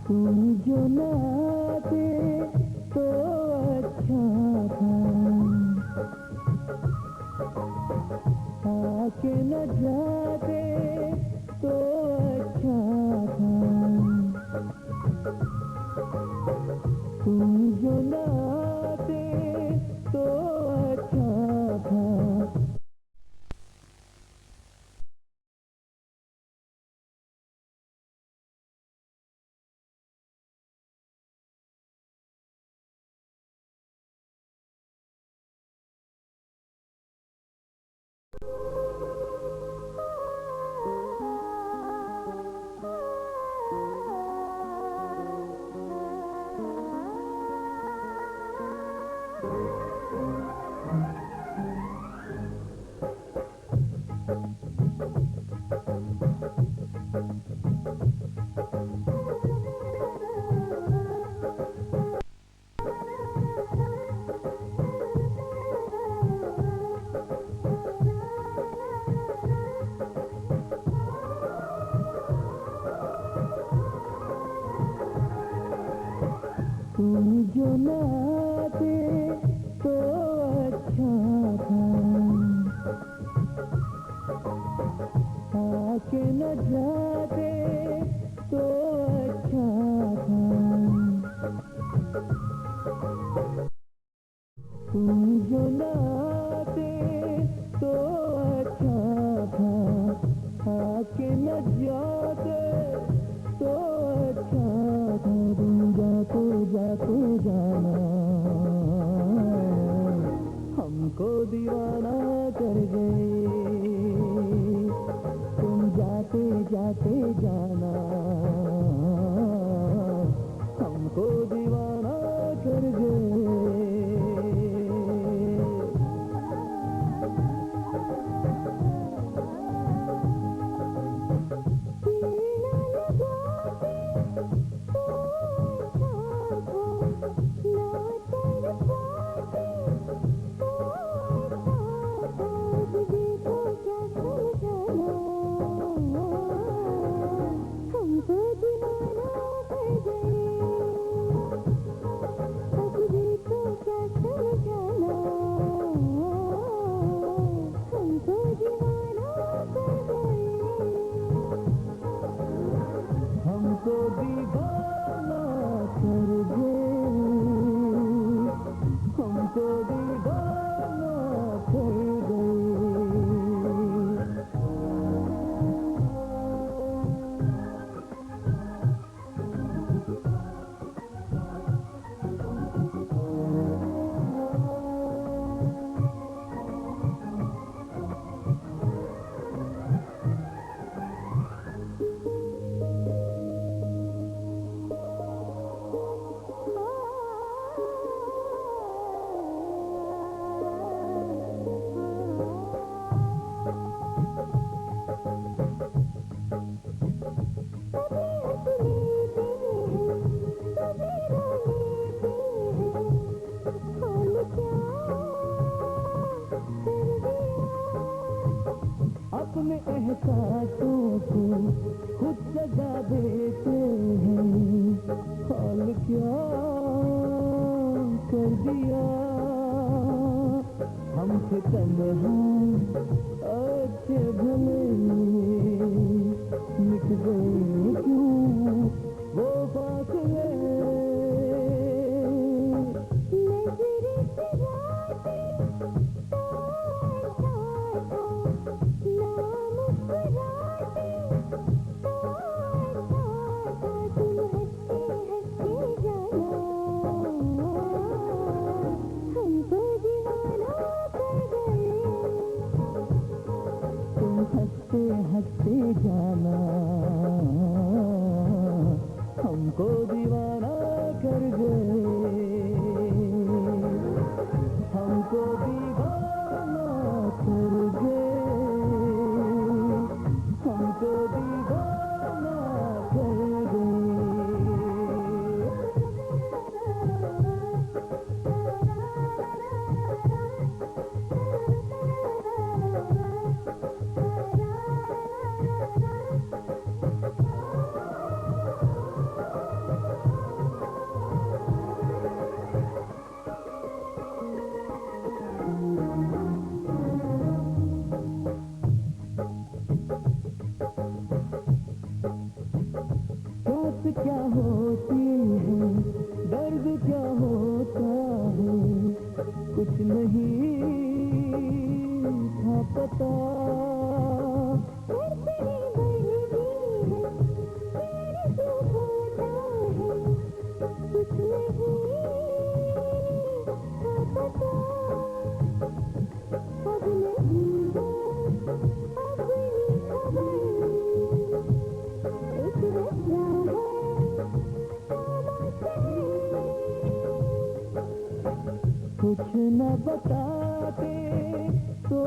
तुम जो न आते तो अच्छा था, आके न जाते तो अच्छा था। तुम जो न आते तो अच्छा था। तुम जो न आते तो अच्छा था, आके न जाते तो अच्छा था। तुम जो न आते तो अच्छा था, आके न जाते तो अच्छा था। तुम जाते जाते जाना हमको दीवाना कर गए। तुम जाते जाते जाना हमको दीवाना कर गए। अपने एहसासों को खुद सजा देते हैं। हाल क्या कर दिया हमसे तन्हा, अच्छे भले मिट गए क्यों वो फासले। नजरे से हंसते हंसते जाना, हमको दीवाना कर गए, हमको दीवाना कर गए, हमको दीवाना कर गए। क्या होती है, दर्द क्या होता है, कुछ नहीं था पता। कुछ नहीं था पता, अब नहीं अपनी खबर, एक रस्ता कुछ न बताते तो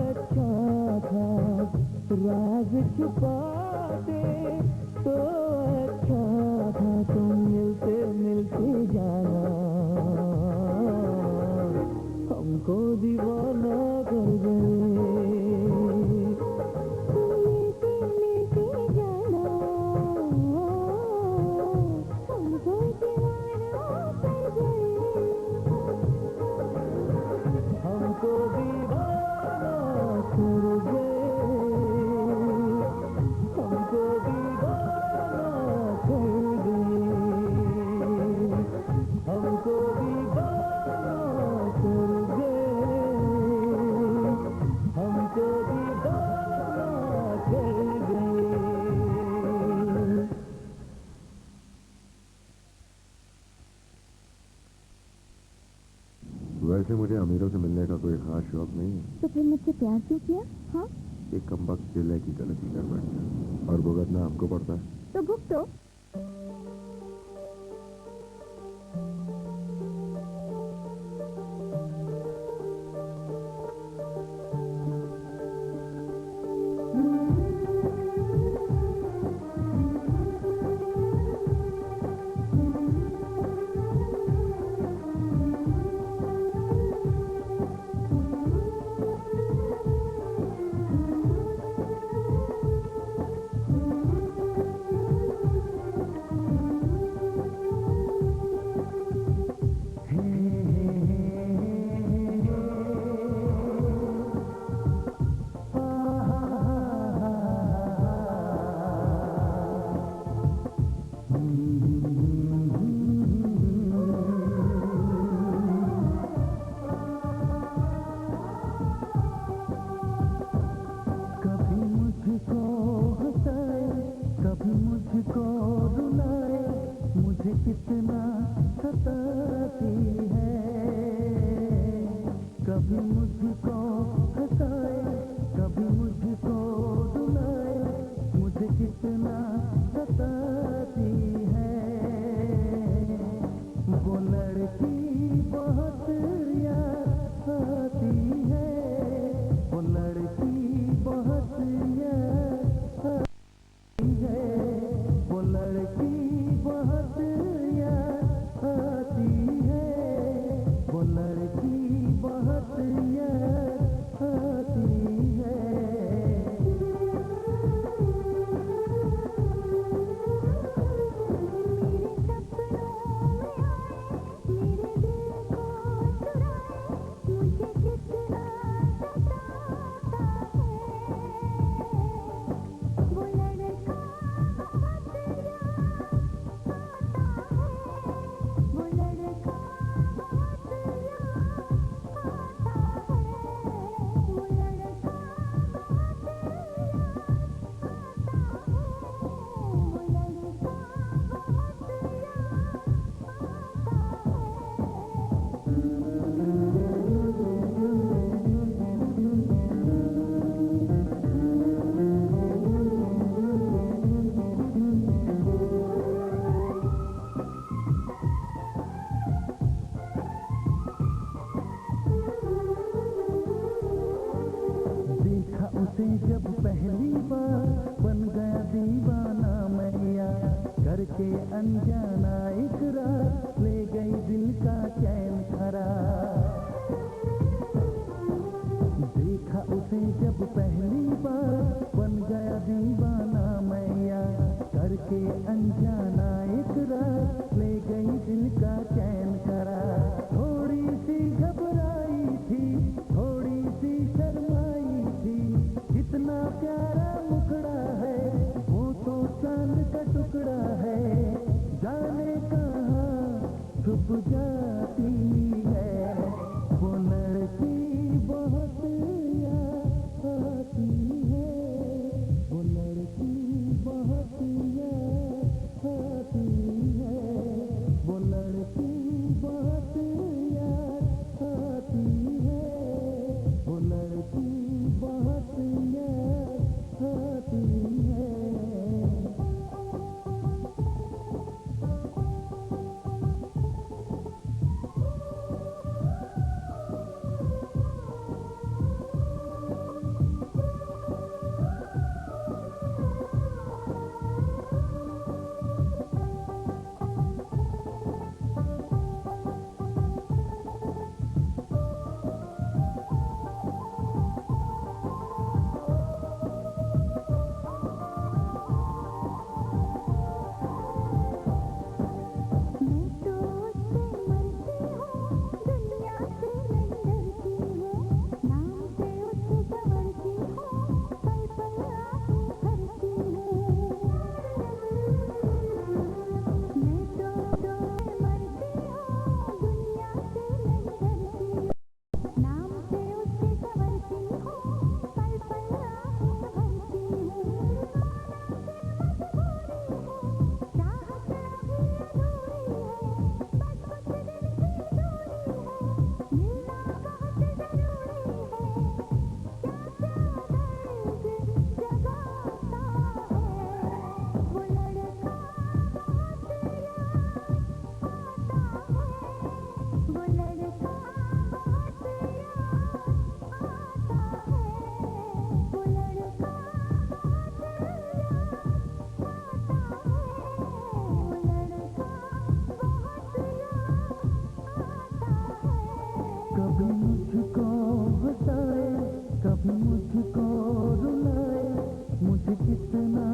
अच्छा था, राज छुपाते तो अच्छा था, तुम मिलते मिलते जाना, हमको दीवाना कर गए। मिलते मिलते जाना, हमको दीवाना कर गए, हमको दीवाना कर गए, हमको दीवाना कर गए, हमको दीवाना कर गए, हमको दीवाना कर गए। वैसे मुझे अमीरों से मिलने का कोई खास शौक नहीं है। तो फिर मुझसे प्यार क्यों किया? हाँ, एक कमबख्त जिले की गलती कर बैठा और भुगतना आपको पड़ता है। तो भुगतो। मुझको रुलाए, मुझे कितना सताती है। कभी मुझको हंसाए, कभी मुझको रुलाए, मुझे कितना सताती है। वो लड़की बहुत याद आती है, वो लड़की बहुत याद आती है, वो लड़की बहुत याद आती है, वो लड़की बहुत याद उसे जब पहली बार बन गया दीवाना मैया, करके अनजाना इकरार ले गई दिल का चैन करार। देखा उसे जब पहली बार बन गया दीवाना मैया, करके अनजाना इकरार ले गई दिल का चैन करार। थोड़ी सी घबराई थी, थोड़ी सी शर्माई थी, कितना प्यारा मुखड़ा है वो तो चांद का टुकड़ा है, जाने कहाँ छुप जाती है वो लड़की बहुत याद आती है, वो लड़की बहुत याद आती है, वो लड़की बहुत याद आती है, वो लड़की बहुत याद आती है। कभी मुझको हंसाए, कभी मुझको रुलाए, मुझे कितना